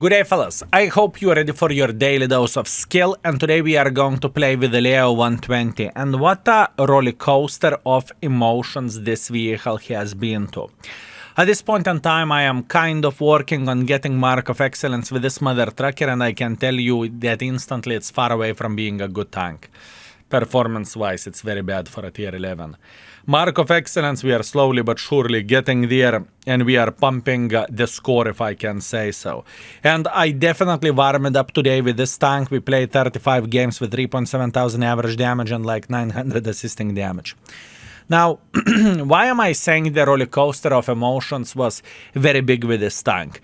Good day, fellas. I hope you are ready for your daily dose of skill, and today we are going to play with the Leo 120. And what a roller coaster of emotions this vehicle has been to. At this point in time, I am kind of working on getting Mark of Excellence with this mother trucker, and I can tell you that instantly it's far away from being a good tank. Performance-wise, it's very bad for a tier 11. Mark of Excellence, we are slowly but surely getting there, and we are pumping the score, if I can say so. And I definitely warmed up today with this tank. We played 35 games with 3,700 average damage and like 900 assisting damage. Now, why am I saying the roller coaster of emotions was very big with this tank?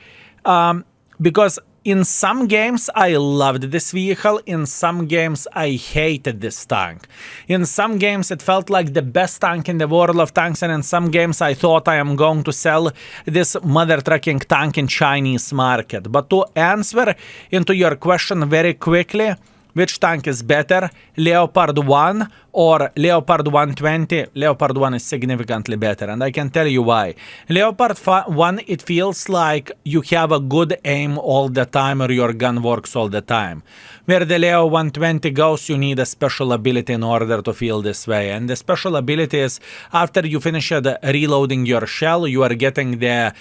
Because in some games, I loved this vehicle. In some games, I hated this tank. In some games, it felt like the best tank in the world of tanks. And in some games, I thought I am going to sell this mother trucking tank in Chinese market. But to answer into your question very quickly, which tank is better, Leopard 1 or Leopard 120? Leopard 1 is significantly better, and I can tell you why. Leopard 1, it feels like you have a good aim all the time or your gun works all the time. Where the Leo 120 goes, you need a special ability in order to feel this way. And the special ability is after you finish reloading your shell, you are getting the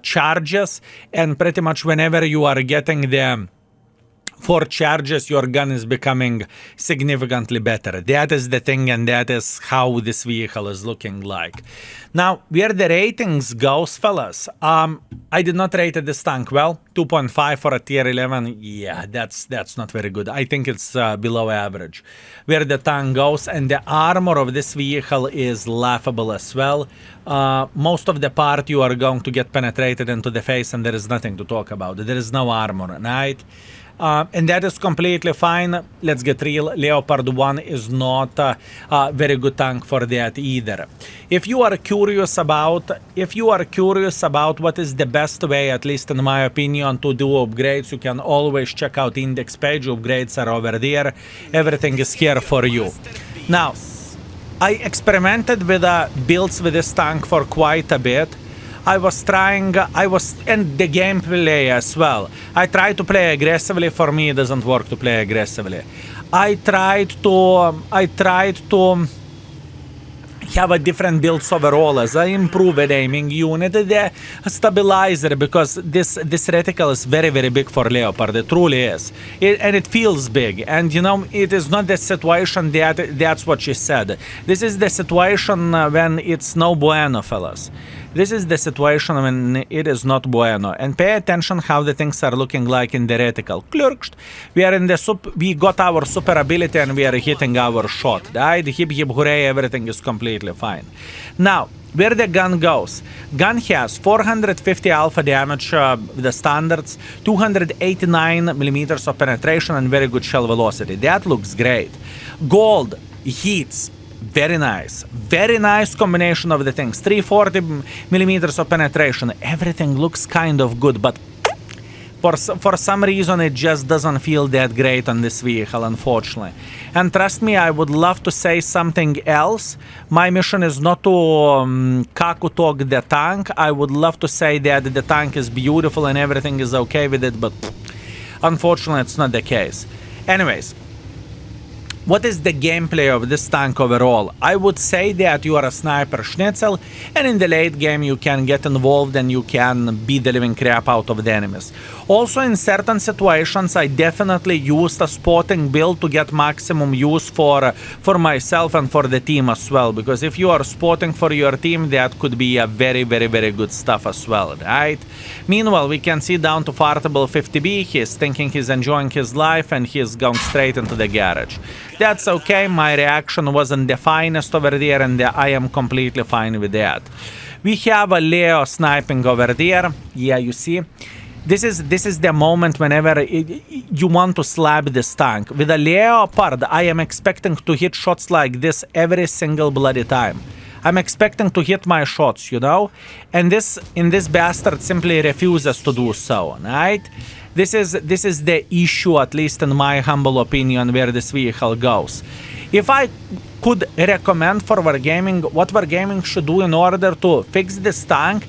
charges, and pretty much whenever you are getting the 4 charges, your gun is becoming significantly better. That is the thing, and that is how this vehicle is looking like. Now, where the ratings goes, fellas, I did not rate this tank well. 2.5 for a tier 11, yeah, that's not very good. I think it's below average. Where the tank goes, and the armor of this vehicle is laughable as well. Most of the part you are going to get penetrated into the face, and there is nothing to talk about. There is no armor, right? And that is completely fine. Let's get real. Leopard 1 is not a very good tank for that either. If you are curious about what is the best way, at least in my opinion, to do upgrades, you can always check out index page. Upgrades are over there. Everything is here for you. Now, I experimented with builds with this tank for quite a bit. And the gameplay as well. I tried to play aggressively. For me, it doesn't work to play aggressively. I tried to have a different builds overall as I improve at aiming unit, the stabilizer, because this reticle is very, very big for Leopard. It truly is. And it feels big. And, you know, it is not the situation that's what she said. This is the situation when it's no bueno, fellas. This is the situation when it is not bueno. And pay attention how the things are looking like in the reticle. We got our super ability and we are hitting our shot. Right? Hip hip hooray, everything is completely fine. Now, where the gun goes. Gun has 450 alpha damage with the standards, 289 millimeters of penetration and very good shell velocity. That looks great. Gold hits. Very nice combination of the things. 340 millimeters of penetration. Everything looks kind of good, but for some reason it just doesn't feel that great on this vehicle, unfortunately. And trust me, I would love to say something else. My mission is not to kaku talk the tank. I would love to say that the tank is beautiful and everything is okay with it, but unfortunately it's not the case. Anyways, what is the gameplay of this tank overall? I would say that you are a sniper schnitzel, and in the late game you can get involved and you can beat the living crap out of the enemies. Also, in certain situations, I definitely used a spotting build to get maximum use for myself and for the team as well. Because if you are spotting for your team, that could be a very, very, very good stuff as well, right? Meanwhile, we can see down to fartable 50B. He's thinking he's enjoying his life and he's going straight into the garage. That's okay. My reaction wasn't the finest over there, and I am completely fine with that. We have a Leo sniping over there. Yeah, you see. This is the moment whenever you want to slap this tank. With a Leopard, I am expecting to hit shots like this every single bloody time. I'm expecting to hit my shots, you know? And this bastard simply refuses to do so, right? This is the issue, at least in my humble opinion, where this vehicle goes. If I could recommend for Wargaming what Wargaming should do in order to fix this tank,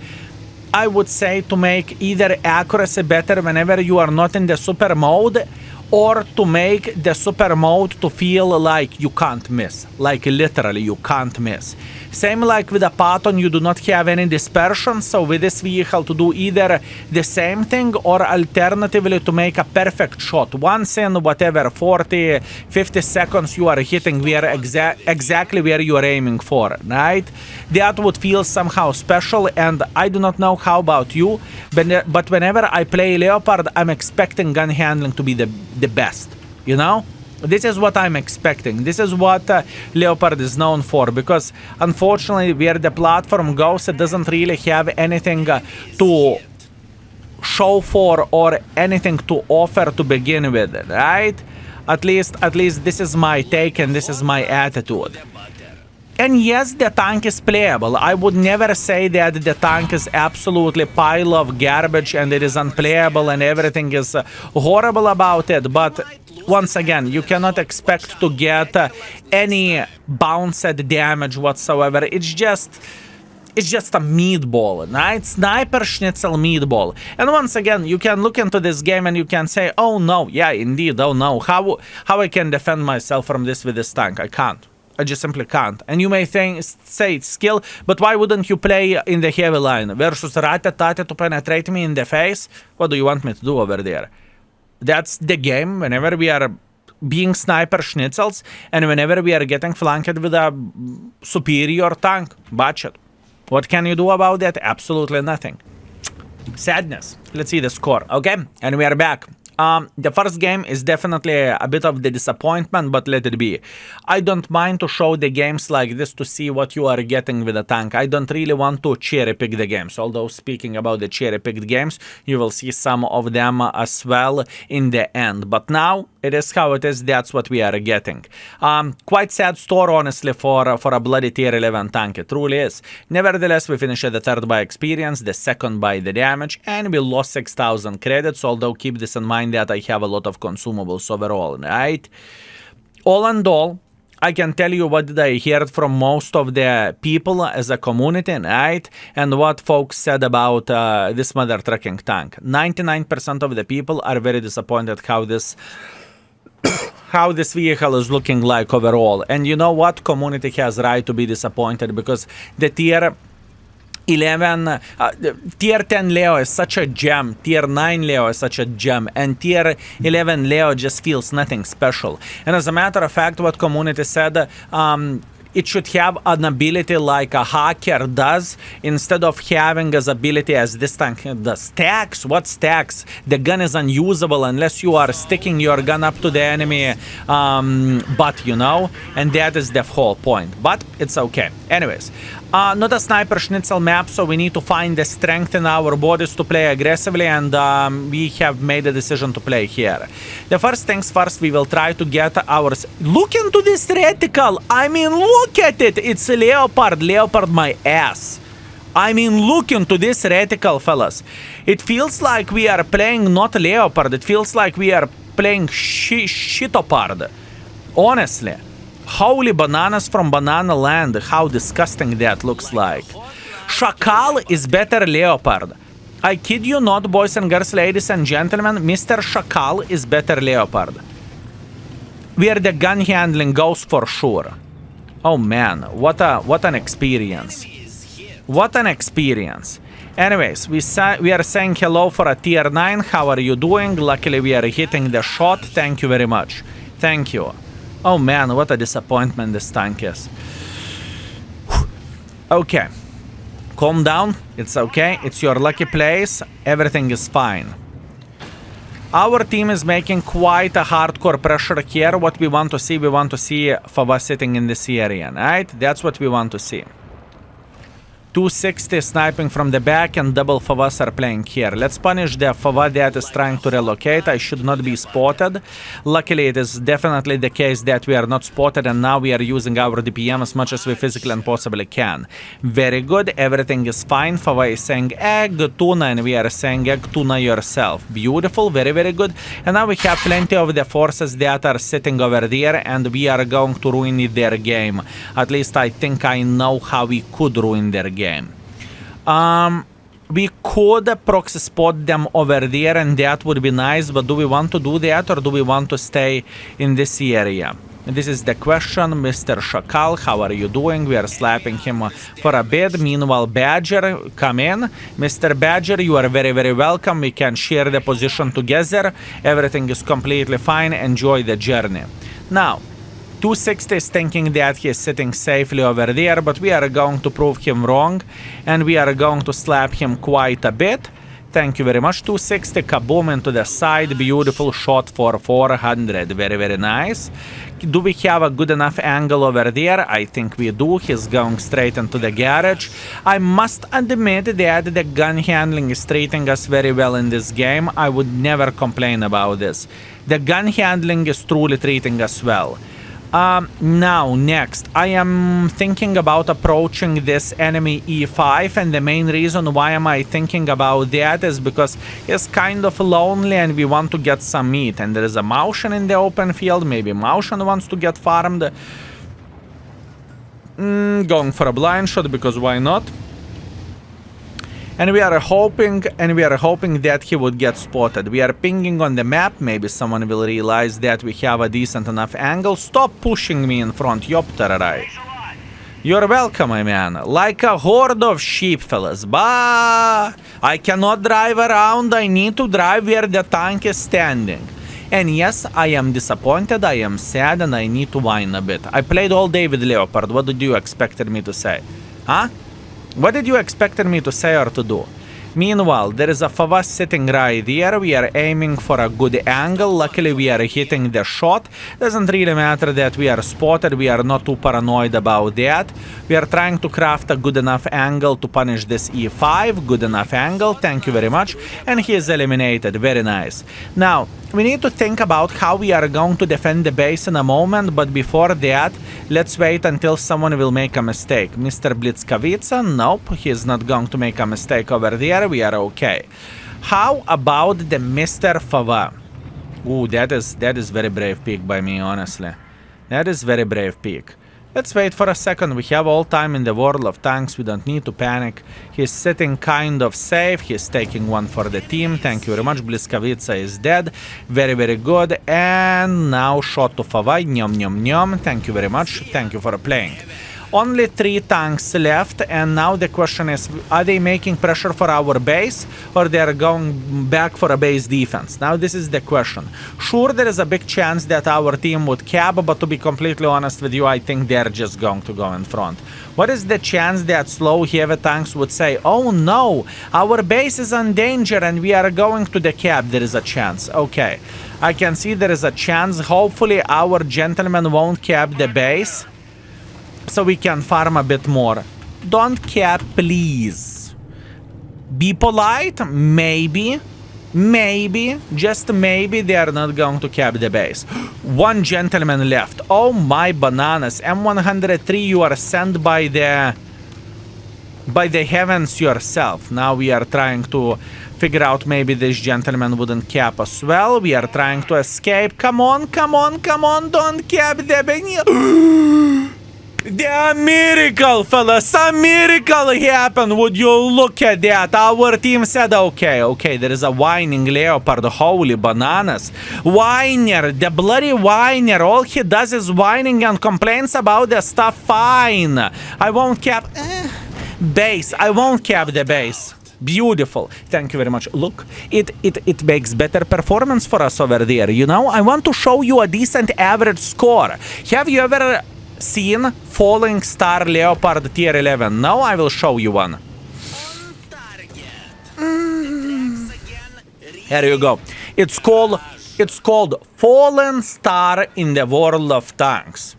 I would say to make either accuracy better whenever you are not in the super mode, or to make the super mode to feel like you can't miss. Like literally you can't miss. Same like with the Patton, you do not have any dispersion, so with this vehicle to do either the same thing or alternatively to make a perfect shot. Once in whatever 40, 50 seconds you are hitting where exactly where you are aiming for, right? That would feel somehow special, and I do not know how about you, but whenever I play Leopard, I'm expecting gun handling to be the best, you know? This is what I'm expecting. This is what Leopard is known for, because unfortunately where the platform goes, it doesn't really have anything to show for or anything to offer to begin with, right? At least this is my take and this is my attitude. And yes, the tank is playable. I would never say that the tank is absolutely pile of garbage and it is unplayable and everything is horrible about it. But once again, you cannot expect to get any bounced damage whatsoever. It's just a meatball, right? Sniper schnitzel meatball. And once again, you can look into this game and you can say, oh no, yeah, indeed, oh no. How I can defend myself from this with this tank? I can't. I just simply can't. And you may say it's skill, but why wouldn't you play in the heavy line versus Ratatate to penetrate me in the face? What do you want me to do over there? That's the game whenever we are being sniper schnitzels and whenever we are getting flanked with a superior tank. Watch it. What can you do about that? Absolutely nothing. Sadness. Let's see the score. Okay, and we are back. The first game is definitely a bit of the disappointment, but let it be. I don't mind to show the games like this to see what you are getting with a tank. I don't really want to cherry pick the games, although speaking about the cherry picked games, you will see some of them as well in the end. But now, it is how it is, that's what we are getting. Quite sad store, honestly, for a bloody tier 11 tank, it truly is. Nevertheless, we finished the third by experience, the second by the damage, and we lost 6,000 credits, although keep this in mind that I have a lot of consumables overall, right? All in all, I can tell you what I heard from most of the people as a community, right? And what folks said about this mother trucking tank. 99% of the people are very disappointed how this vehicle is looking like overall. And you know what? Community has right to be disappointed, because the tier 11, tier 10 Leo is such a gem, tier 9 Leo is such a gem, and tier 11 Leo just feels nothing special. And as a matter of fact, what community said, it should have an ability like a hacker does, instead of having as ability as this tank does. Stacks? What stacks? The gun is unusable unless you are sticking your gun up to the enemy butt, you know? And that is the whole point. But it's okay. Anyways, not a sniper schnitzel map, so we need to find the strength in our bodies to play aggressively, and we have made a decision to play here. The first things first, we will try to get ours. Look into this reticle! I mean, look at it! It's a Leopard, my ass. I mean, look into this reticle, fellas. It feels like we are playing not Leopard, it feels like we are playing Shitopard. Honestly. Holy bananas from Banana Land, how disgusting that looks like. Shakal is better Leopard. I kid you not, boys and girls, ladies and gentlemen, Mr. Shakal is better Leopard. Where the gun handling goes for sure. Oh man, what an experience. What an experience. Anyways, we are saying hello for a tier 9. How are you doing? Luckily we are hitting the shot. Thank you very much. Thank you. Oh man, what a disappointment this tank is. Okay. Calm down. It's okay. It's your lucky place. Everything is fine. Our team is making quite a hardcore pressure here. What we want to see Fava sitting in this area, right? That's what we want to see. 260 sniping from the back and double Favas are playing here. Let's punish the Fava that is trying to relocate. I should not be spotted. Luckily, it is definitely the case that we are not spotted, and now we are using our DPM as much as we physically and possibly can. Very good. Everything is fine. Fava is saying egg tuna, and we are saying egg tuna yourself. Beautiful. Very, very good. And now we have plenty of the forces that are sitting over there, and we are going to ruin their game. At least I think I know how we could ruin their game. We could proxy spot them over there and that would be nice, but do we want to do that or do we want to stay in this area? This is the question. Mr. Shakal, how are you doing? We are slapping him for a bit. Meanwhile, Badger, come in. Mr. Badger, you are very, very welcome. We can share the position together. Everything is completely fine. Enjoy the journey. Now, 260 is thinking that he is sitting safely over there, but we are going to prove him wrong, and we are going to slap him quite a bit. Thank you very much, 260. Kaboom into the side. Beautiful shot for 400. Very, very nice. Do we have a good enough angle over there? I think we do. He's going straight into the garage. I must admit that the gun handling is treating us very well in this game. I would never complain about this. The gun handling is truly treating us well. Now, next, I am thinking about approaching this enemy E5, and the main reason why am I thinking about that is because he's kind of lonely and we want to get some meat, and there is a Maushan in the open field. Maybe Maushan wants to get farmed. Going for a blind shot, because why not? And we are hoping that he would get spotted. We are pinging on the map. Maybe someone will realize that we have a decent enough angle. Stop pushing me in front, Yopterarai. You're welcome, my man. Like a horde of sheep, fellas. Bah! I cannot drive around. I need to drive where the tank is standing. And yes, I am disappointed, I am sad, and I need to whine a bit. I played all day with Leopard. What did you expect me to say? Huh? What did you expect me to say or to do? Meanwhile, there is a Fava sitting right there. We are aiming for a good angle. Luckily, we are hitting the shot. Doesn't really matter that we are spotted. We are not too paranoid about that. We are trying to craft a good enough angle to punish this E5. Good enough angle. Thank you very much. And he is eliminated. Very nice. Now, we need to think about how we are going to defend the base in a moment, but before that, let's wait until someone will make a mistake. Mr. Blitzkavitsa? Nope, he is not going to make a mistake over there. We are okay. How about the Mr. Fava? Ooh, that is very brave pick by me, honestly. That is very brave pick. Let's wait for a second. We have all time in the world of tanks. We don't need to panic. He's sitting kind of safe. He's taking one for the team. Thank you very much. Blitzkavitsa is dead. Very, very good. And now shot to Fava. Nyom, nyom, nyom. Thank you very much. Thank you for playing. Only 3 tanks left, and now the question is, are they making pressure for our base, or they are going back for a base defense? Now this is the question. Sure, there is a big chance that our team would cap, but to be completely honest with you, I think they're just going to go in front. What is the chance that slow heavy tanks would say, oh no, our base is in danger and we are going to the cap? There is a chance. Okay, I can see there is a chance. Hopefully our gentlemen won't cap the base, so we can farm a bit more. Don't cap, please. Be polite. Maybe, just maybe they are not going to cap the base. One gentleman left. Oh my bananas. M103, you are sent by the heavens yourself. Now we are trying to figure out maybe this gentleman wouldn't cap as well. We are trying to escape. Come on, come on, come on. Don't cap the base. A miracle, fellas, a miracle happened. Would you look at that? Our team said, okay, there is a whining Leopard. Holy bananas. Whiner, the bloody whiner. All he does is whining and complains about the stuff. Fine. I won't cap base. I won't cap the base. Beautiful. Thank you very much. Look, it makes better performance for us over there. You know, I want to show you a decent average score. Have you ever seen Falling Star Leopard tier 11? Now I will show you one. Here you go. It's called Fallen Star in the World of Tanks.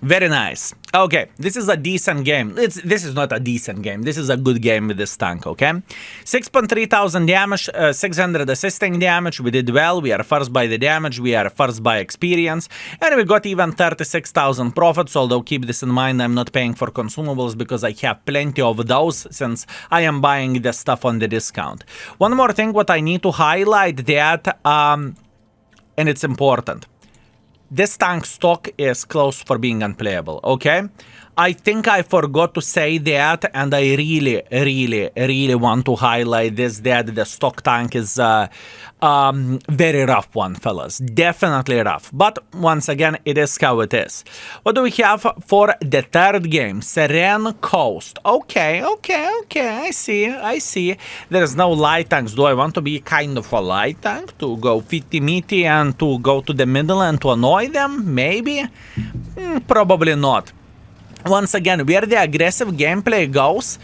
Very nice. Okay, this is a decent game. This is not a decent game. This is a good game with this tank, okay? 6,300 damage, 600 assisting damage. We did well. We are first by the damage. We are first by experience. And we got even 36,000 profits, although keep this in mind, I'm not paying for consumables because I have plenty of those since I am buying the stuff on the discount. One more thing what I need to highlight that, and it's important. This tank stock is close for being unplayable, okay? I think I forgot to say that, and I really want to highlight this, that the stock tank is very rough one, fellas. Definitely rough. But once again, it is how it is. What do we have for the third game? Serene Coast. Okay. I see. There is no light tanks. Do I want to be kind of a light tank? To go fitty-mitty and to go to the middle and to annoy them? Maybe? Probably not. Once again, where the aggressive gameplay goes,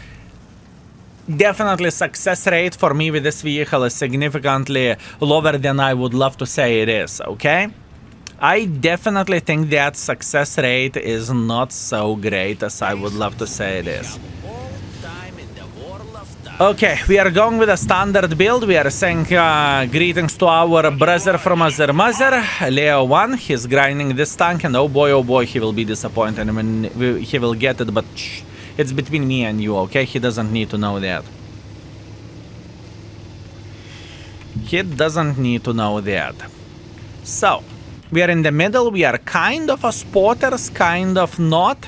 definitely success rate for me with this vehicle is significantly lower than I would love to say it is, okay? I definitely think that success rate is not so great as I would love to say it is. Okay, we are going with a standard build. We are saying greetings to our brother from Azar Mother, Leo 1. He's grinding this tank, and oh boy, he will be disappointed when he will get it, but shh, it's between me and you, okay? He doesn't need to know that. He doesn't need to know that. So, we are in the middle. We are kind of a spotters, kind of not.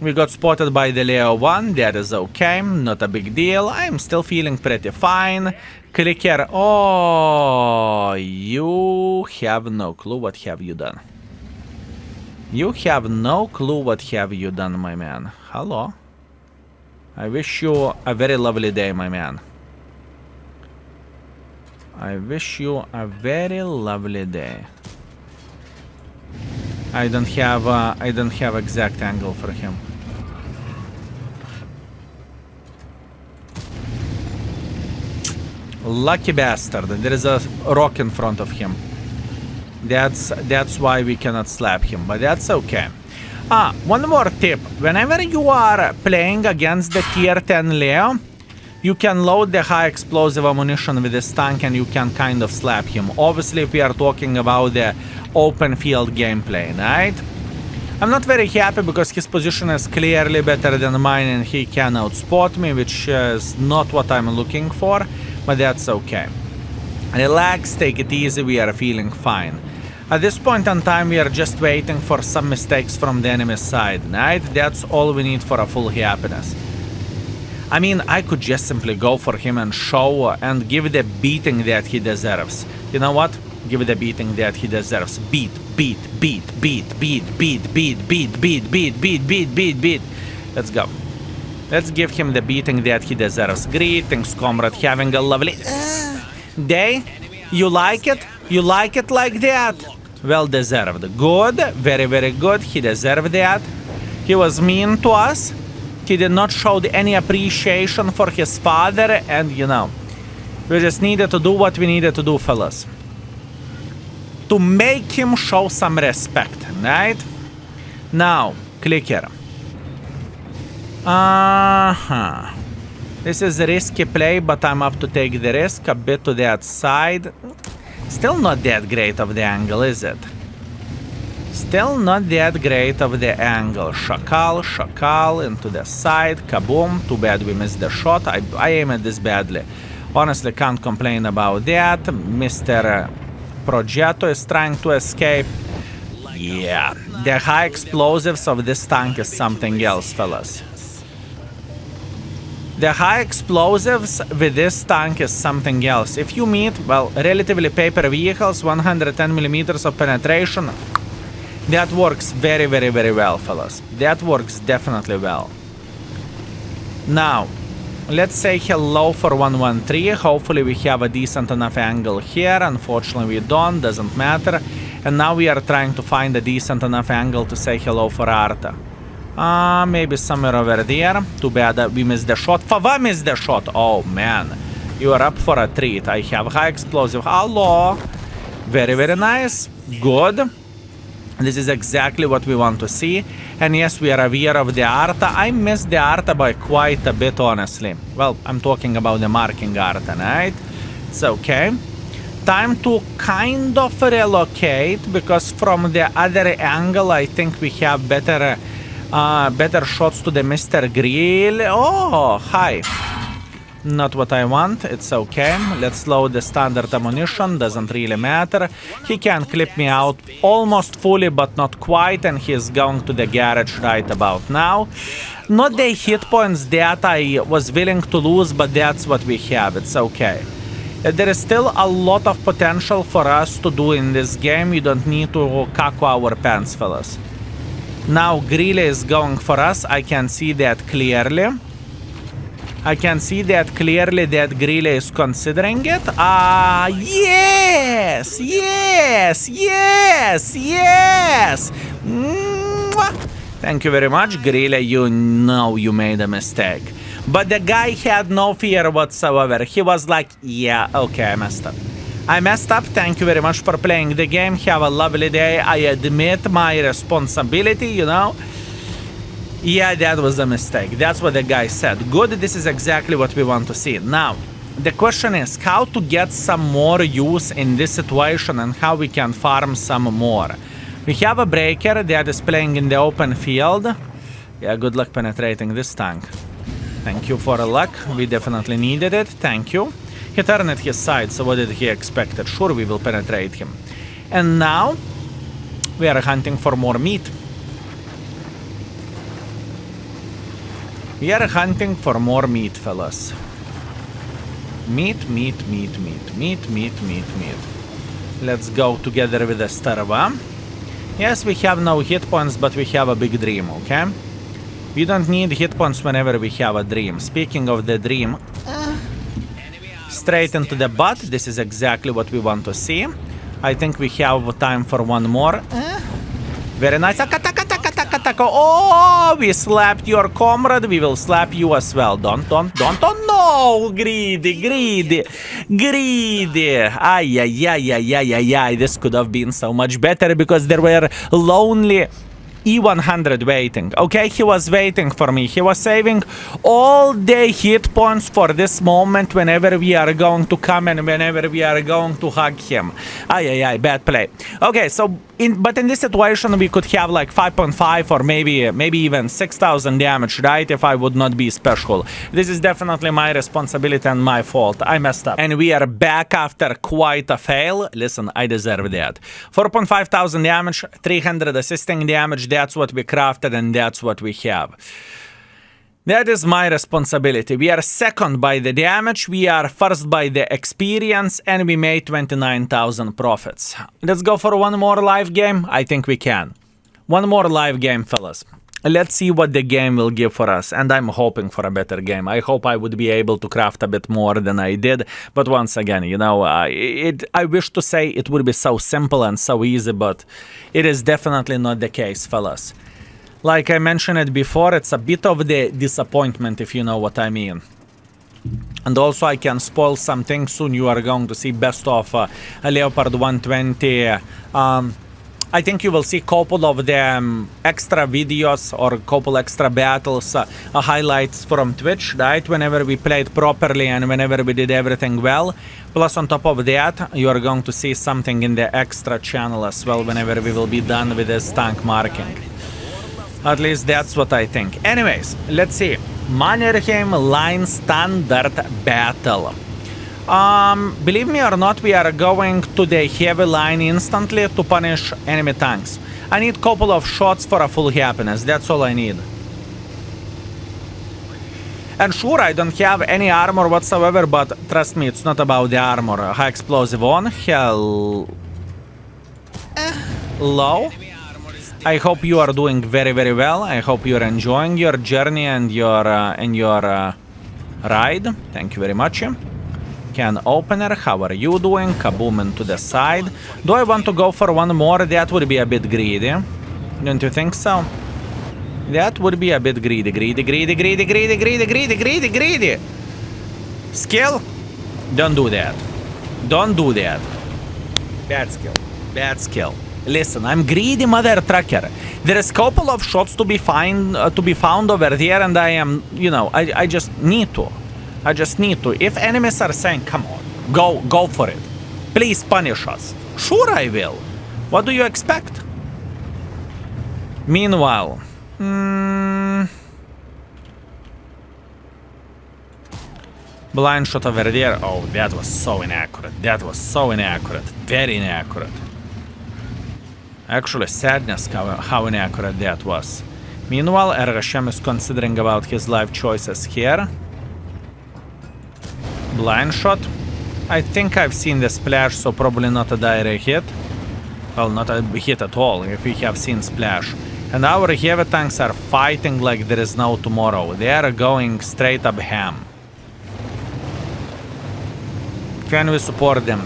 We got spotted by the Leo 1, that is okay, not a big deal. I'm still feeling pretty fine. Clicker, oh, you have no clue what have you done. You have no clue what have you done, my man. Hello. I wish you a very lovely day, my man. I wish you a very lovely day. I don't have exact angle for him. Lucky bastard. There is a rock in front of him. That's why we cannot slap him, but that's okay. One more tip. Whenever you are playing against the tier 10 Leo, you can load the high explosive ammunition with this tank and you can kind of slap him. Obviously, if we are talking about the open field gameplay, right? I'm not very happy because his position is clearly better than mine and he can outspot me, which is not what I'm looking for, but that's okay. Relax, take it easy, we are feeling fine. At this point in time, we are just waiting for some mistakes from the enemy side, right? That's all we need for a full happiness. I mean, I could just simply go for him and show and give the beating that he deserves. You know what? Give the beating that he deserves. Beat. Let's go. Let's give him the beating that he deserves. Greetings, comrade. Having a lovely day. You like it? You like it like that? Well deserved. Good. Very, very good. He deserved that. He was mean to us. He did not show any appreciation for his father, and you know, we just needed to do what we needed to do, fellas. To make him show some respect, right? Now, clicker. This is a risky play, but I'm up to take the risk a bit to that side. Still not that great of the angle, is it? Still not that great of the angle. Shakal into the side. Kaboom. Too bad we missed the shot. I aim at this badly. Honestly, can't complain about that. Mr. Progetto is trying to escape. Yeah. The high explosives of this tank is something else, fellas. The high explosives with this tank is something else. If you meet, well, relatively paper vehicles, 110 millimeters of penetration, that works very, very, very well, fellas. That works definitely well. Now, let's say hello for 113. Hopefully we have a decent enough angle here. Unfortunately we don't, doesn't matter. And now we are trying to find a decent enough angle to say hello for Arta. Maybe somewhere over there. Too bad that we missed the shot. Fava missed the shot. Oh man, you are up for a treat. I have high explosive. Hello. Very, very nice. Good. This is exactly what we want to see. And yes, we are aware of the Arta. I missed the Arta by quite a bit, honestly. Well, I'm talking about the marking Arta, right? It's okay. Time to kind of relocate, because from the other angle, I think we have better shots to the Mr. Grill. Oh, hi. Not what I want, it's okay. Let's load the standard ammunition, doesn't really matter. He can clip me out almost fully, but not quite, and he's going to the garage right about now. Not the hit points that I was willing to lose, but that's what we have, it's okay. There is still a lot of potential for us to do in this game. You don't need to cack our pants, fellas. Now Grille is going for us, I can see that clearly. I can see that clearly that Grille is considering it. Yes! Yes! Yes! Yes! Mwah! Thank you very much, Grille. You know you made a mistake. But the guy had no fear whatsoever. He was like, yeah, okay, I messed up. I messed up. Thank you very much for playing the game. Have a lovely day. I admit my responsibility, you know. Yeah, that was a mistake. That's what the guy said. Good, this is exactly what we want to see. Now, the question is how to get some more use in this situation and how we can farm some more. We have a breaker that is playing in the open field. Yeah, good luck penetrating this tank. Thank you for the luck. We definitely needed it. Thank you. He turned at his side, so what did he expect? Sure, we will penetrate him. And now, we are hunting for more meat. We are hunting for more meat, fellas. Meat, meat, meat, meat, meat, meat, meat, meat. Let's go together with the Starva. Yes, we have no hit points, but we have a big dream, okay? We don't need hit points whenever we have a dream. Speaking of the dream, straight into the butt. This is exactly what we want to see. I think we have time for one more. Very nice. Oh, we slapped your comrade. We will slap you as well. Don't. No, greedy. Ay. This could have been so much better because there were lonely E100 waiting. Okay, he was waiting for me. He was saving all the hit points for this moment whenever we are going to come and whenever we are going to hug him. Ay, bad play. Okay, so but in this situation we could have like 5.5 or maybe even 6,000 damage, right? If I would not be special. This is definitely my responsibility and my fault. I messed up. And we are back after quite a fail. Listen, I deserve that. 4.5 thousand damage, 300 assisting damage. That's what we crafted and that's what we have. That is my responsibility. We are second by the damage, we are first by the experience, and we made 29,000 profits. Let's go for one more live game. I think we can. One more live game, fellas. Let's see what the game will give for us, and I'm hoping for a better game. I hope I would be able to craft a bit more than I did, but once again, you know, I wish to say it would be so simple and so easy, but it is definitely not the case, fellas. Like I mentioned it before, it's a bit of the disappointment, if you know what I mean. And also I can spoil something soon. You are going to see best of a Leopard 120. I think you will see a couple of the extra videos or a couple extra battles, highlights from Twitch, right? Whenever we played properly and whenever we did everything well. Plus on top of that, you are going to see something in the extra channel as well whenever we will be done with this tank marking. At least that's what I think. Anyways, let's see. Mannerheim Line Standard Battle. Believe me or not, we are going to the heavy line instantly to punish enemy tanks. I need a couple of shots for a full happiness. That's all I need. And sure, I don't have any armor whatsoever, but trust me, it's not about the armor. High explosive on. Hell... low. I hope you are doing very, very well. I hope you're enjoying your journey and your ride. Thank you very much. Can opener, how are you doing? Kaboom into the side. Do I want to go for one more? That would be a bit greedy. Don't you think so? That would be a bit greedy. Greedy. Skill? Don't do that. Don't do that. Bad skill. Bad skill. Listen, I'm greedy mother trucker. There is a couple of shots to be found over there, and I am, you know, I just need to. I just need to. If enemies are saying, come on, go for it. Please punish us. Sure I will. What do you expect? Meanwhile, Blind shot over there. Oh, that was so inaccurate. That was so inaccurate. Very inaccurate. Actually, sadness how inaccurate that was. Meanwhile, Ergashem is considering about his life choices here. Blind shot. I think I've seen the splash, so probably not a direct hit. Well, not a hit at all, if we have seen splash. And our heavy tanks are fighting like there is no tomorrow. They are going straight up ham. Can we support them?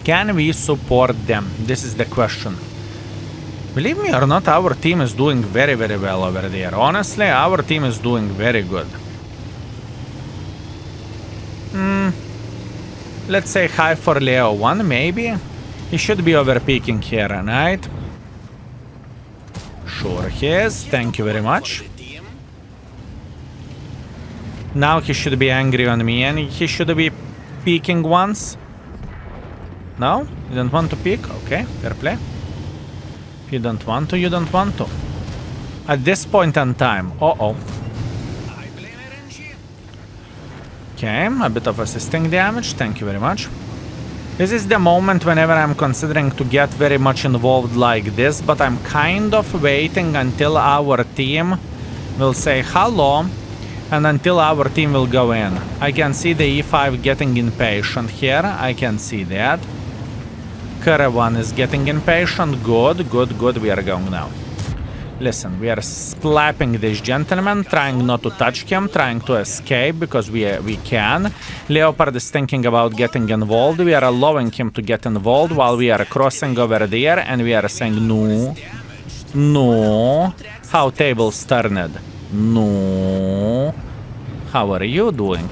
Can we support them? This is the question. Believe me or not, our team is doing very, very well over there. Honestly, our team is doing very good. Let's say high for Leo 1, maybe? He should be overpeaking here, right? Sure he is. Thank you very much. Now he should be angry on me and he should be peeking once. No? You don't want to peek? Okay, fair play. You don't want to, you don't want to. At this point in time, uh-oh. Okay, a bit of assisting damage, thank you very much. This is the moment whenever I'm considering to get very much involved like this, but I'm kind of waiting until our team will say hello, and until our team will go in. I can see the E5 getting impatient here, I can see that. Caravan is getting impatient, good, good, good, we are going now. Listen, we are slapping this gentleman, trying not to touch him, trying to escape because we can. Leopard is thinking about getting involved. We are allowing him to get involved while we are crossing over there and we are saying no. No. How tables turned. No. How are you doing?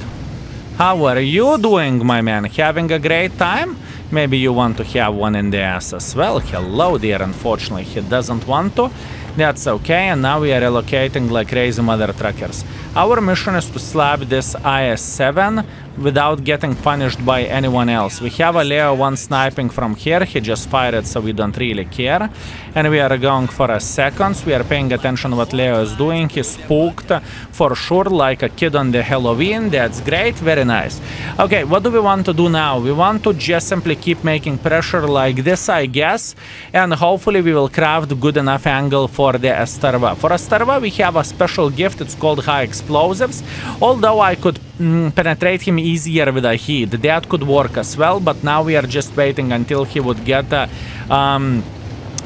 How are you doing, my man? Having a great time? Maybe you want to have one in the ass as well. Hello there, unfortunately he doesn't want to. That's okay, and now we are relocating like crazy mother truckers. Our mission is to slap this IS-7 without getting punished by anyone else. We have a Leo 1 sniping from here, he just fired so we don't really care. And we are going for a seconds, we are paying attention what Leo is doing, he's spooked for sure like a kid on the Halloween, that's great, very nice. Okay, what do we want to do now? We want to just simply keep making pressure like this, I guess, and hopefully we will craft good enough angle for the Astarva. For Astarva we have a special gift, it's called high explosives, although I could penetrate him easier with a heat. That could work as well, but now we are just waiting until he would get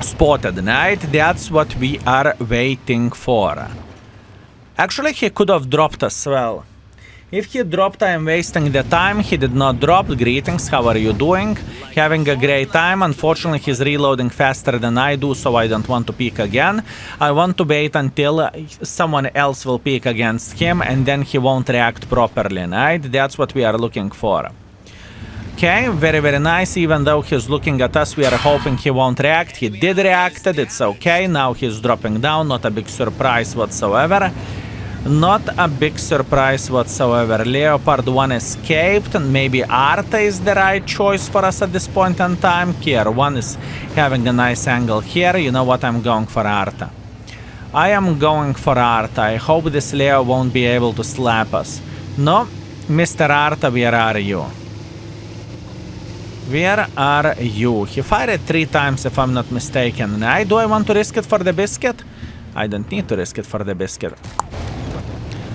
spotted, right? That's what we are waiting for. Actually, he could have dropped as well. If he dropped, I am wasting the time. He did not drop. Greetings, how are you doing? Having a great time. Unfortunately, he's reloading faster than I do, so I don't want to peek again. I want to wait until someone else will peek against him, and then he won't react properly, right? That's what we are looking for. Okay, very, very nice. Even though he's looking at us, we are hoping he won't react. He did react, it's okay. Now he's dropping down, not a big surprise whatsoever. Not a big surprise whatsoever. Leopard 1 escaped, and maybe Arta is the right choice for us at this point in time. Kier 1 is having a nice angle here. You know what, I'm going for Arta. I am going for Arta. I hope this Leo won't be able to slap us. No, Mr. Arta, where are you? Where are you? He fired 3 times if I'm not mistaken. Do I want to risk it for the biscuit? I don't need to risk it for the biscuit.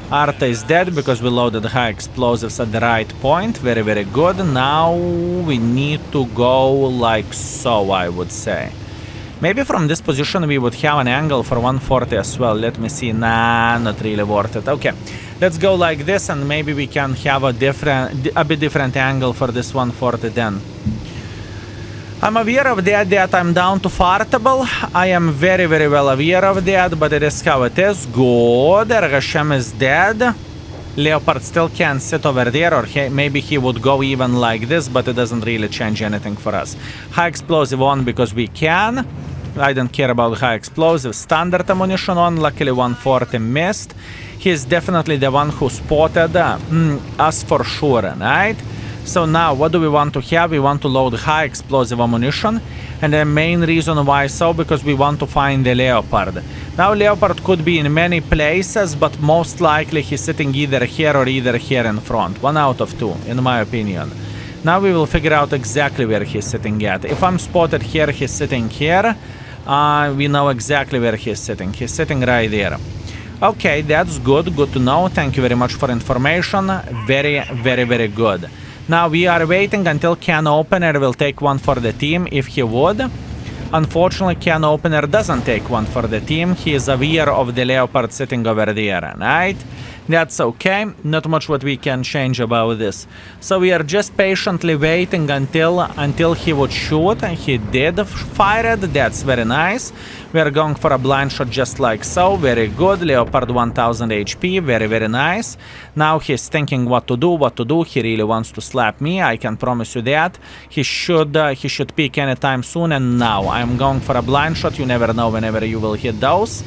Arta is dead because we loaded high explosives at the right point. Very, very good. Now we need to go like so, I would say. Maybe from this position we would have an angle for 140 as well. Let me see. Nah, not really worth it. Okay, let's go like this and maybe we can have a bit different angle for this 140 then. I'm aware of that I'm down to fartable. I am very, very well aware of that, but it is how it is. Good. Ergashem is dead. Leopard still can sit over there, or maybe he would go even like this, but it doesn't really change anything for us. High explosive on because we can. I don't care about high explosive. Standard ammunition on. Luckily 140 missed. He's definitely the one who spotted us for sure, right? So now, what do we want to have? We want to load high explosive ammunition. And the main reason why so, because we want to find the Leopard. Now, Leopard could be in many places, but most likely he's sitting either here or either here in front. 1 out of 2, in my opinion. Now we will figure out exactly where he's sitting at. If I'm spotted here, he's sitting here. We know exactly where he's sitting. He's sitting right there. Okay, that's good. Good to know. Thank you very much for information. Very, very, very good. Now we are waiting until can opener will take one for the team, if he would. Unfortunately, can opener doesn't take one for the team. He is aware of the Leopard sitting over there, right? That's okay. Not much what we can change about this. So we are just patiently waiting until he would shoot, and he did fire it. That's very nice. We are going for a blind shot just like so. Very good. Leopard 1000 HP. Very, very nice. Now he's thinking what to do. He really wants to slap me. I can promise you that. He should peek anytime soon. And now I'm going for a blind shot. You never know whenever you will hit those.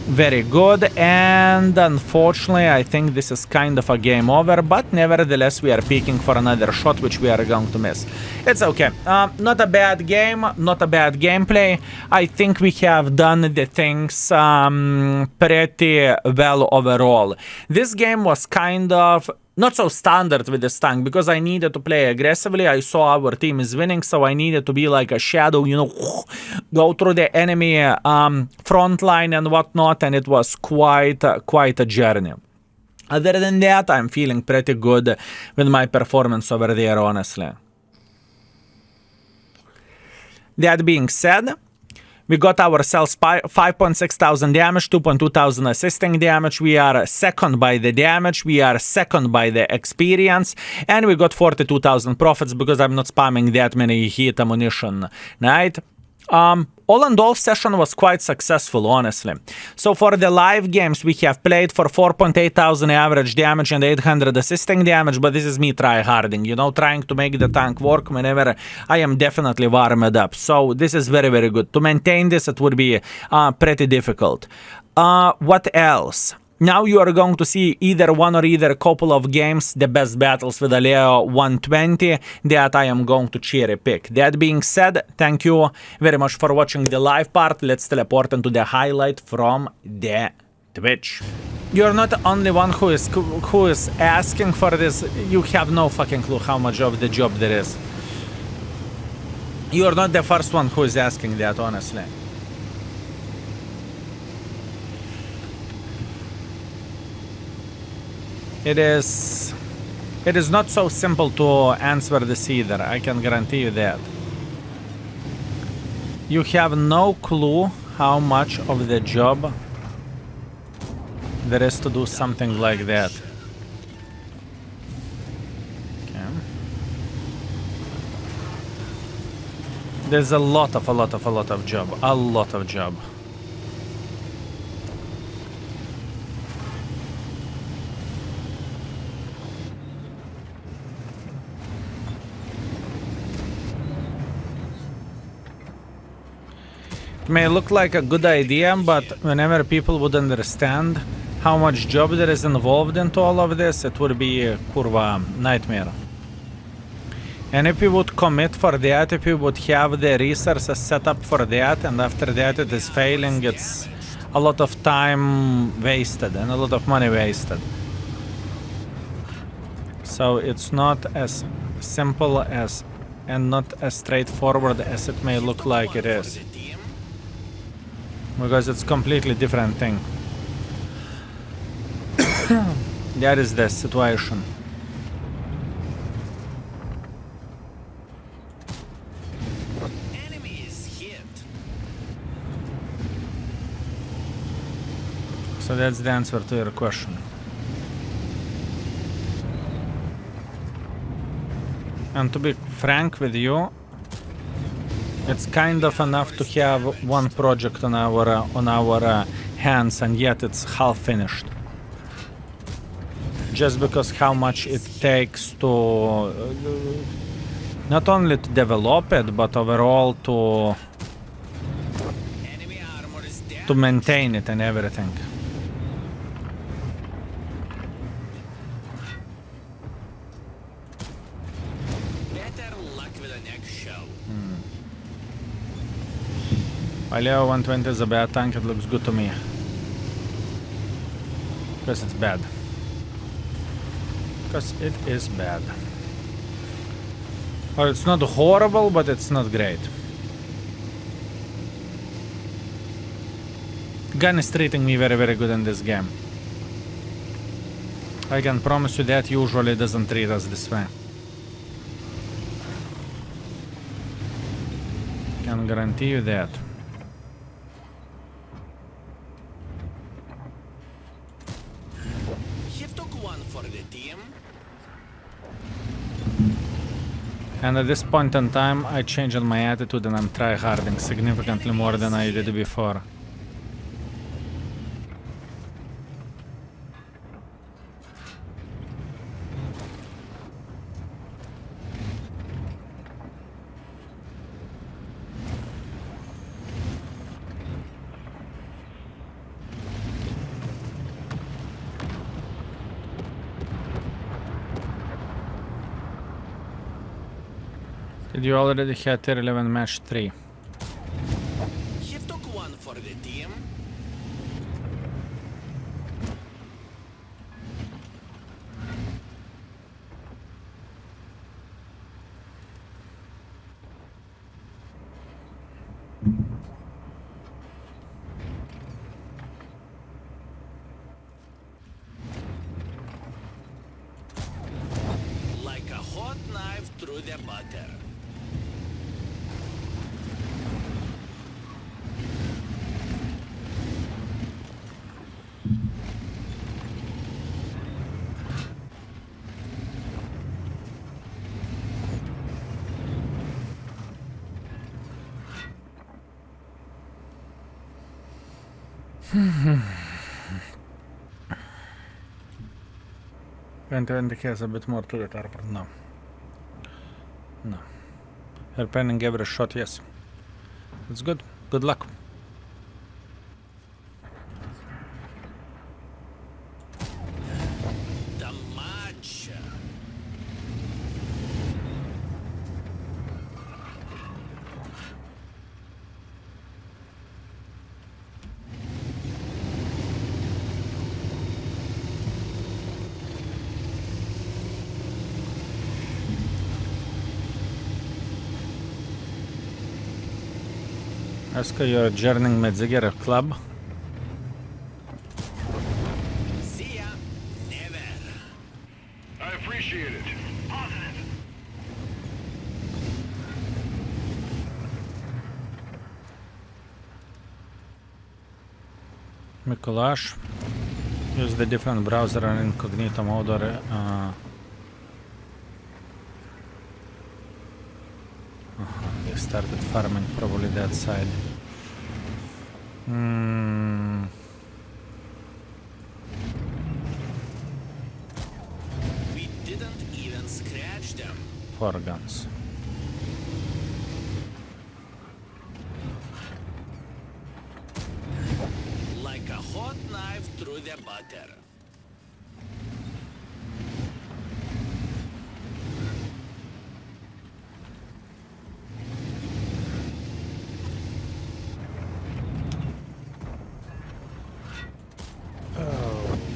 Very good, and unfortunately I think this is kind of a game over, but nevertheless we are peeking for another shot which we are going to miss. It's okay. Not a bad game, not a bad gameplay. I think we have done the things pretty well overall. This game was kind of not so standard with this tank, because I needed to play aggressively. I saw our team is winning, so I needed to be like a shadow, you know, go through the enemy front line and whatnot, and it was quite a journey. Other than that, I'm feeling pretty good with my performance over there, honestly. That being said, we got ourselves 5.6 thousand damage, 2.2 thousand assisting damage. We are second by the damage. We are second by the experience. And we got 42,000 profits because I'm not spamming that many heat ammunition, right? All in all, session was quite successful, honestly. So for the live games, we have played for 4.8 thousand average damage and 800 assisting damage, but this is me try-harding, you know, trying to make the tank work whenever I am definitely warmed up. So this is very, very good. To maintain this, it would be pretty difficult. What else? Now you are going to see either one or either couple of games, the best battles with a Leo 120, that I am going to cherry pick. That being said, thank you very much for watching the live part. Let's teleport into the highlight from the Twitch. You're not the only one who is asking for this. You have no fucking clue how much of the job there is. You're not the first one who is asking that, honestly. It is not so simple to answer this either, I can guarantee you that. You have no clue how much of the job there is to do something like that. Okay. There's a lot of job. It may look like a good idea, but whenever people would understand how much job there is involved into all of this, it would be a kurva nightmare. And if you would commit for that, if you would have the resources set up for that, and after that it is failing, it's a lot of time wasted and a lot of money wasted. So it's not as simple as and not as straightforward as it may look like it is. Because it's completely different thing. That is the situation. Enemy is hit. So that's the answer to your question. And to be frank with you, it's kind of enough to have one project on our hands, and yet it's half finished. Just because how much it takes to not only to develop it, but overall to maintain it and everything. for the next show. While Leo 120 is a bad tank, it looks good to me. Because it's bad. Because it is bad. Or it's not horrible, but it's not great. Gun is treating me very, very good in this game. I can promise you that usually doesn't treat us this way. Can guarantee you that. You took one for the team. And at this point in time, I changed my attitude and I'm tryharding significantly more than I did before. Did you already have tier 11 match 3? You took one for the team. Like a hot knife through the butter. Twenty has a bit more to it, Harper. No. No. You're penning every shot, yes. It's good. Good luck. The matcha. Aska, you're journeying Metzger club. See ya. Never. I appreciate it. Positive. Mikolash. Use the different browser and incognito mode or they started farming probably that side. We didn't even scratch them. 4 guns. Like a hot knife through the butter.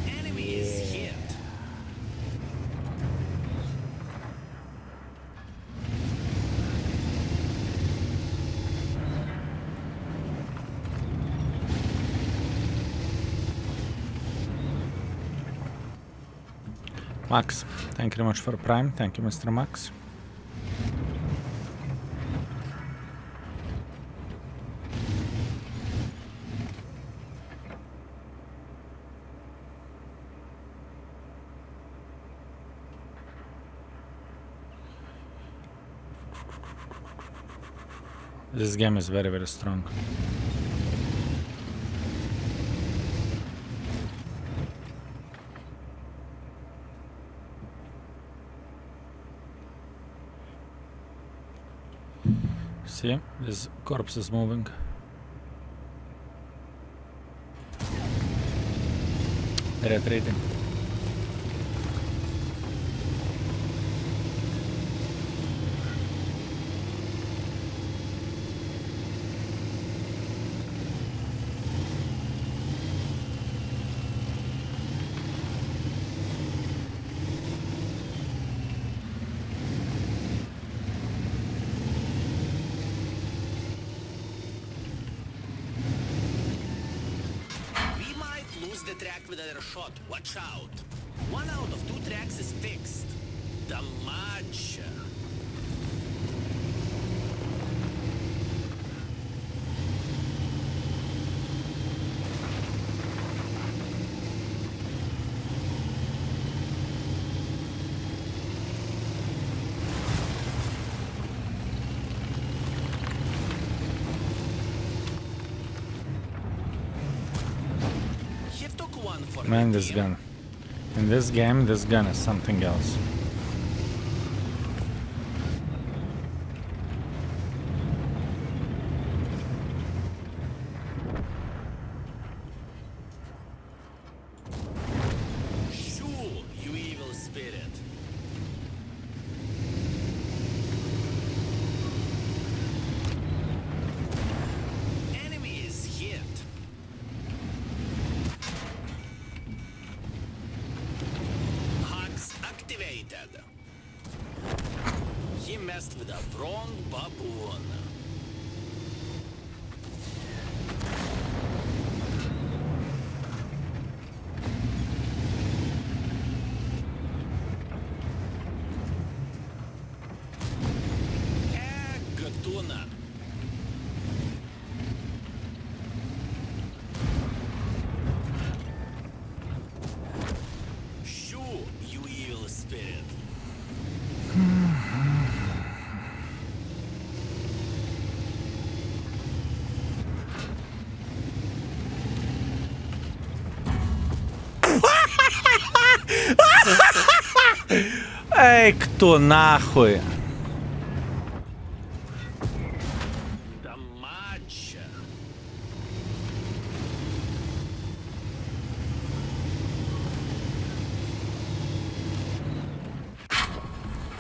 Enemy is hit. Max, thank you very much for Prime. Thank you, Mr. Max. This game is very, very strong. See, this corpse is moving. They're retreating. lose the track with another shot. Watch out. 1 out of 2 tracks is fixed. Damage. He took one for Man, the this team. gun. In this game, this gun is something else. Shoo, you evil spirit. Enemy is hit. Hacks activated. He messed with the wrong baboon. Gatuna. Shoo, you evil spirit. Эй, кто нахуй? Damage.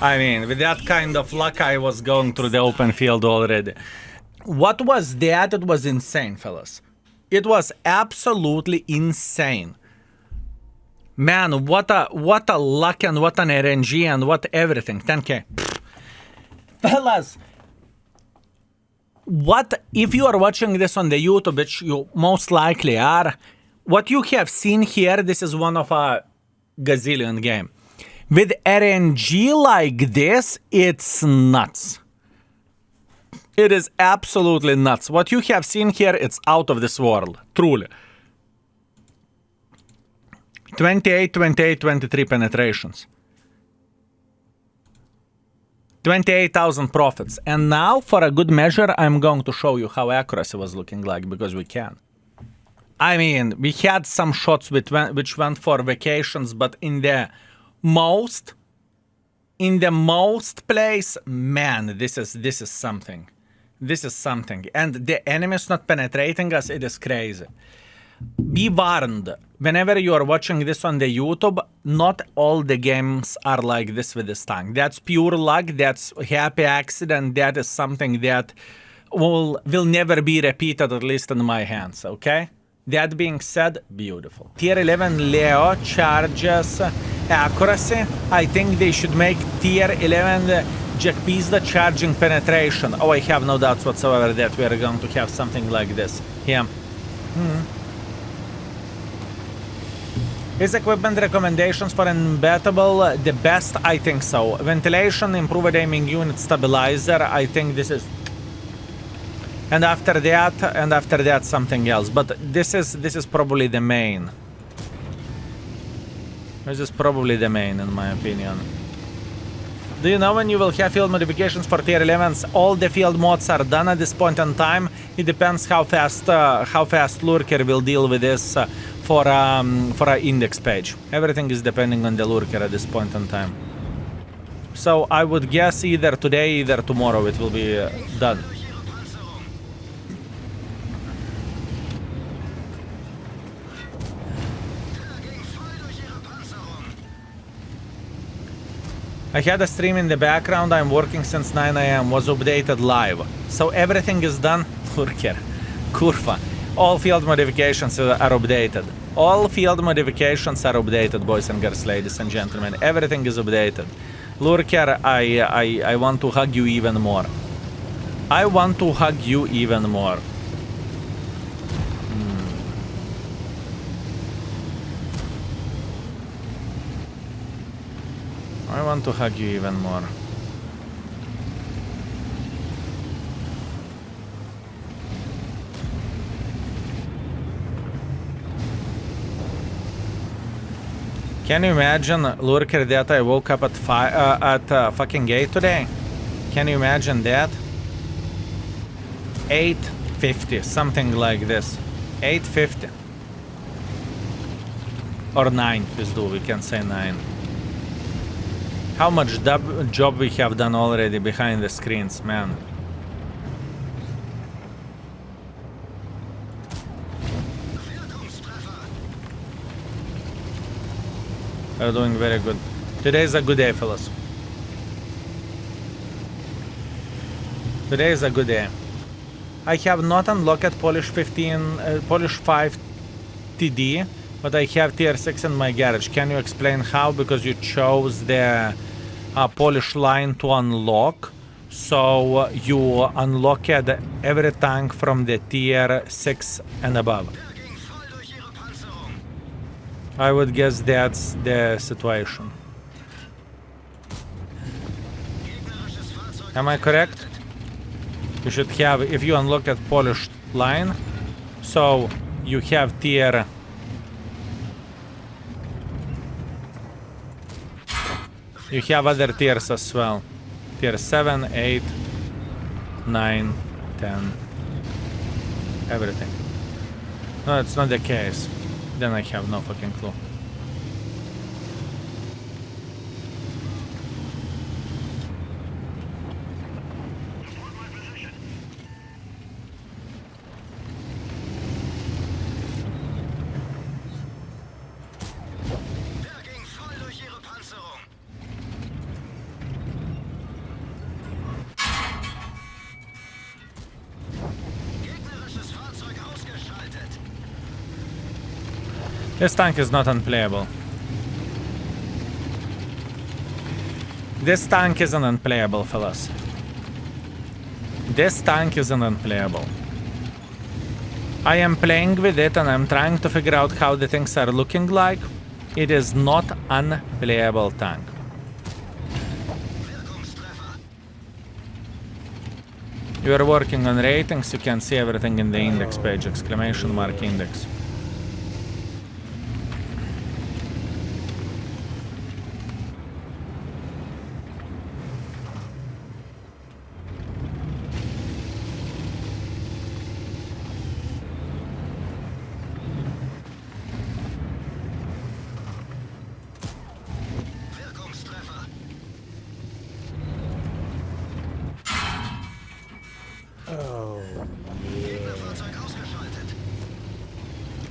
I mean, with that kind of luck, I was going through the open field already. What was that? It was insane, fellas. It was absolutely insane. Man, what a luck and what an RNG and what everything. 10k. Fellas, what if you are watching this on the YouTube, which you most likely are, what you have seen here, this is one of a gazillion game. With RNG like this, it's nuts. It is absolutely nuts. What you have seen here, it's out of this world. Truly. 28, 28, 23 penetrations. 28,000 profits. And now, for a good measure, I'm going to show you how accuracy was looking like, because we can. I mean, we had some shots which went for vacations, but in the most place, man, this is something. This is something. And the enemies not penetrating us, it is crazy. Be warned, whenever you are watching this on the YouTube, not all the games are like this with this tank. That's pure luck, that's happy accident, that is something that will never be repeated, at least in my hands, okay? That being said, beautiful. Tier 11 Leo charges accuracy. I think they should make Tier 11 Jack Pizda charging penetration. Oh, I have no doubts whatsoever that we are going to have something like this. Yeah. Is equipment recommendations for unbeatable the best? I think so. Ventilation, improved aiming unit, stabilizer. I think this is. And after that, something else. But this is probably the main. This is probably the main, in my opinion. Do you know when you will have field modifications for tier 11s? All the field mods are done at this point in time. It depends how fast Lurker will deal with this for our index page. Everything is depending on the Lurker at this point in time. So I would guess either today, either tomorrow it will be done. I had a stream in the background, I'm working since 9 AM, was updated live. So everything is done. Lurker. Kurva. All field modifications are updated. All field modifications are updated, boys and girls, ladies and gentlemen. Everything is updated. Lurker, I want to hug you even more. I want to hug you even more. I want to hug you even more. Can you imagine, Lurker, that I woke up at fucking 8 today? Can you imagine that? 8:50, something like this. 8:50. Or 9, we can say 9. How much job we have done already behind the screens, man. We're doing very good. Today is a good day, fellas. Today is a good day. I have not unlocked Polish 5 TD, but I have tier 6 in my garage. Can you explain how? Because you chose the Polish line to unlock, so you unlocked every tank from the tier 6 and above. I would guess that's the situation. Am I correct? You should have, if you unlock a Polish line, so you have tier... You have other tiers as well. Tier 7, 8, 9, 10. Everything. No, it's not the case. Then I have no fucking clue. This tank is not unplayable. This tank isn't unplayable, fellas. This tank isn't unplayable. I am playing with it and I'm trying to figure out how the things are looking like. It is not unplayable tank. You are working on ratings, you can see everything in the index page, exclamation mark index.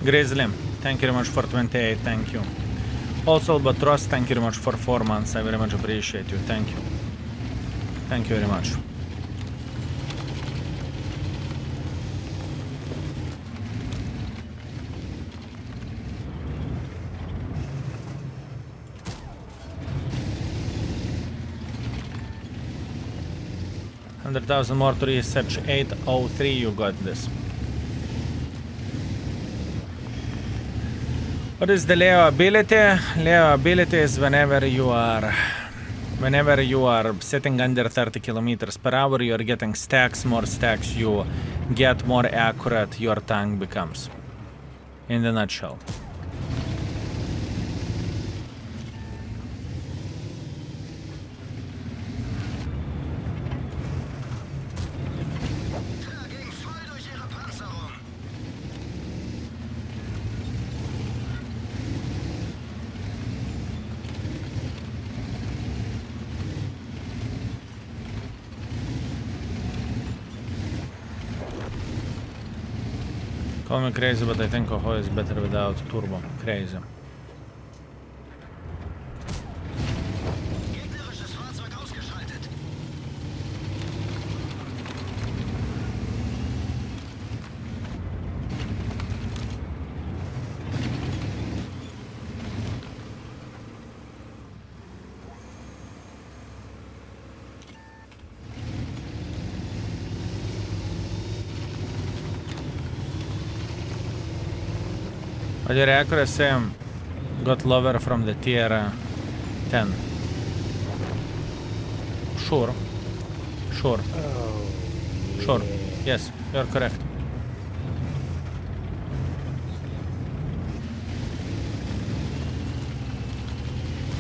Grizzly, thank you very much for 28, thank you. Also, Albatross, thank you very much for 4 months, I very much appreciate you, thank you. Thank you very much. $100,000 more to research 803, you got this. What is the Leo ability? Leo ability is whenever you are sitting under 30 kilometers per hour, you are getting stacks. More stacks you get, more accurate your tank becomes. In the nutshell. Call me crazy, but I think Oho is better without turbo. Crazy. But your accuracy got lower from the tier 10. Sure. Sure. Sure. Yes, you're correct.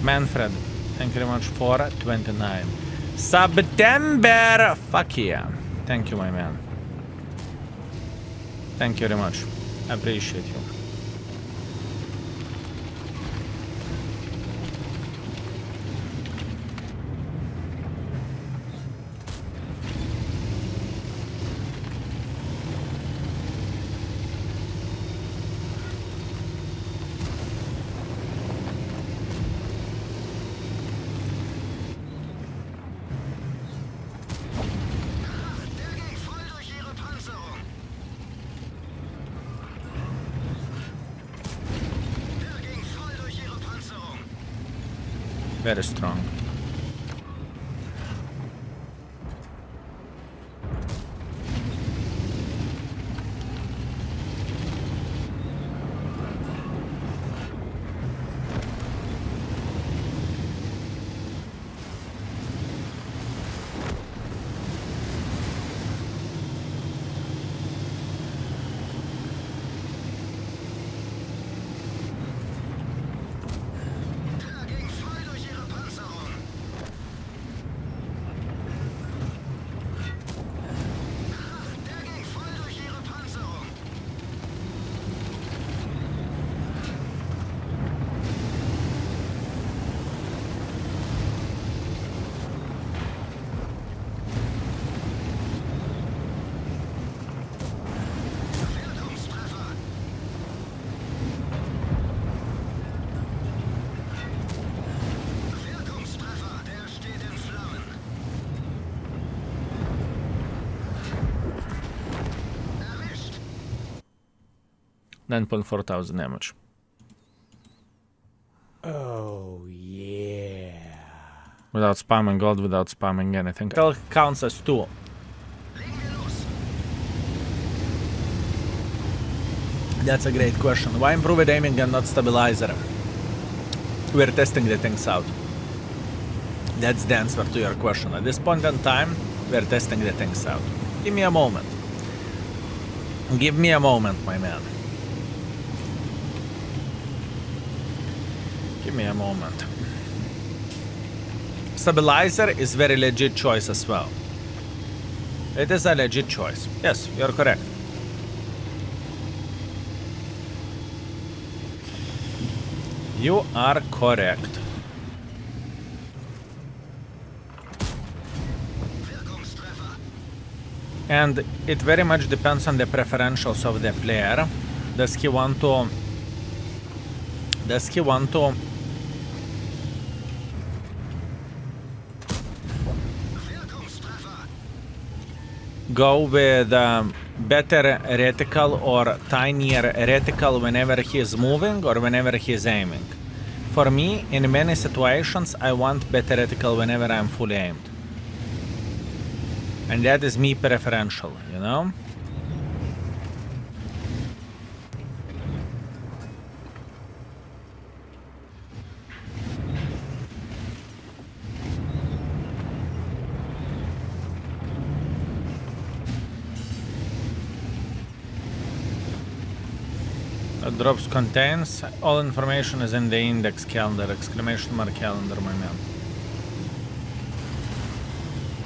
Manfred, thank you very much for 29. September! Fuck yeah. Thank you, my man. Thank you very much. I appreciate you. Very strong. $9,400 damage. Oh, yeah. Without spamming gold, without spamming anything. Still counts as 2. That's a great question. Why improve with aiming and not stabilizer? We're testing the things out. That's the answer to your question. At this point in time, we're testing the things out. Give me a moment. Give me a moment, my man. Give me a moment. Stabilizer is very legit choice as well. It is a legit choice. Yes, you're correct. You are correct. And it very much depends on the preferentials of the player. Does he want to go with better reticle or tinier reticle whenever he is moving or whenever he is aiming? For me, in many situations, I want better reticle whenever I'm fully aimed. And that is me preferential, you know? Drops contains all information is in the index calendar, exclamation mark calendar, my man.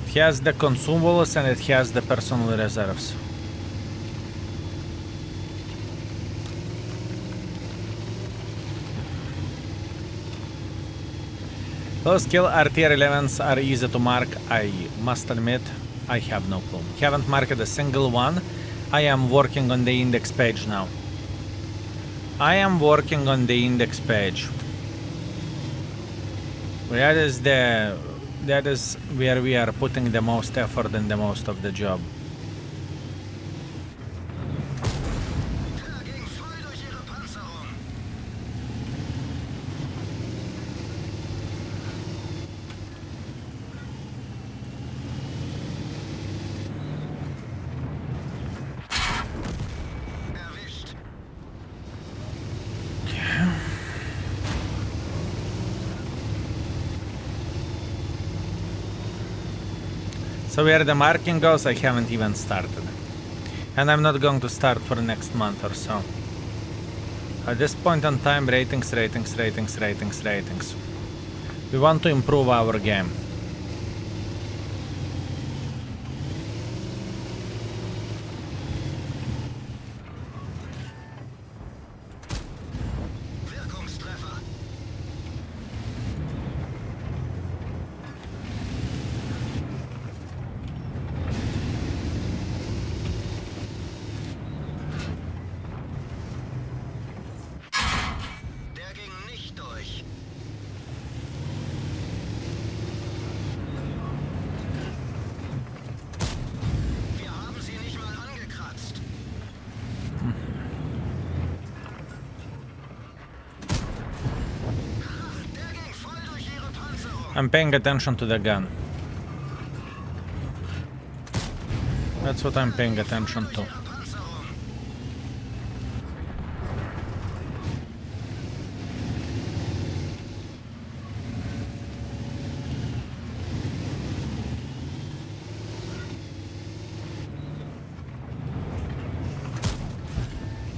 It has the consumables and it has the personal reserves. Those skill are tier 11s are easy to mark. I must admit, I have no clue. Haven't marked a single one. I am working on the index page now. I am working on the index page. That is where we are putting the most effort and the most of the job. So where the marking goes, I haven't even started. And I'm not going to start for next month or so. At this point in time, ratings. We want to improve our game. Wirkungstreffer. Der ging nicht durch. Wir haben sie nicht mal angekratzt. Der ging voll durch ihre Panzerung. I'm paying attention to the gun. That's what I'm paying attention to. Ihre Panzerung.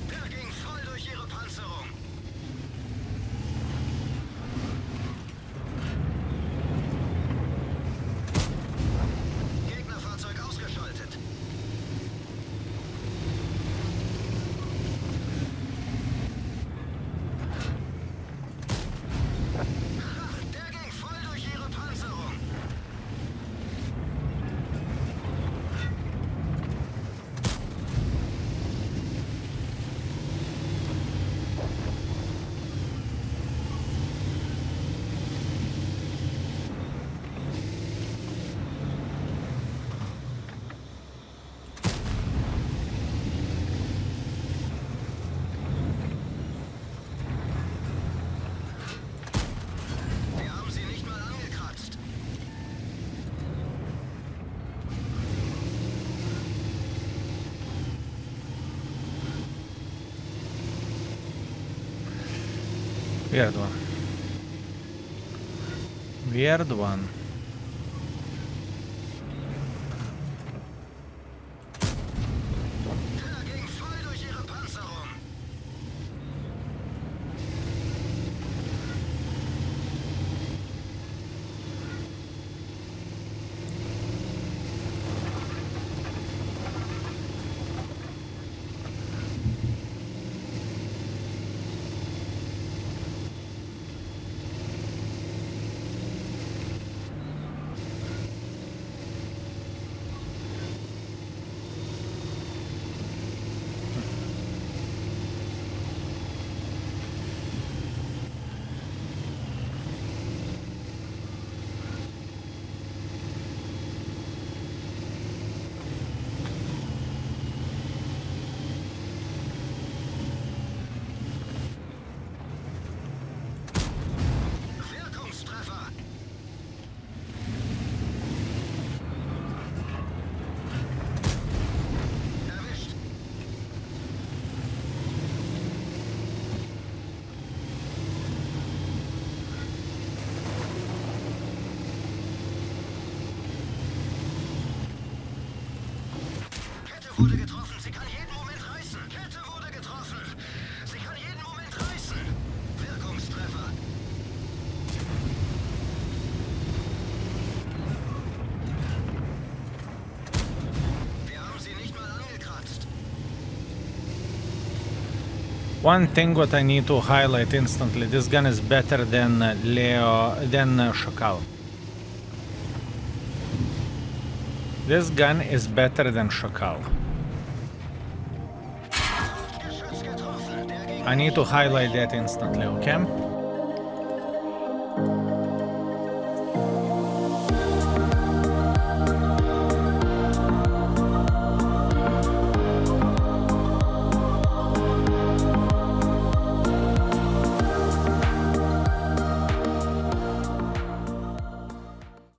Der ging voll durch ihre Panzerung. Gegnerfahrzeug ausgeschaltet. Der ging voll durch ihre Panzerung. Wir haben sie nicht mal angekratzt. Weird one. Weird one. Der ging voll durch ihre Panzerung. Wirkungstreffer. Erwischt. Kette wurde getroffen. Sie kann jeden Moment reißen. Kette wurde getroffen. Sie kann jeden Moment reißen. Wirkungstreffer. Wir haben sie nicht mal angekratzt. One thing what I need to highlight instantly, this gun is better than Shakal. This gun is better than Shakal. Geschütz getroffen. Der ging I need to highlight that instantly, okay?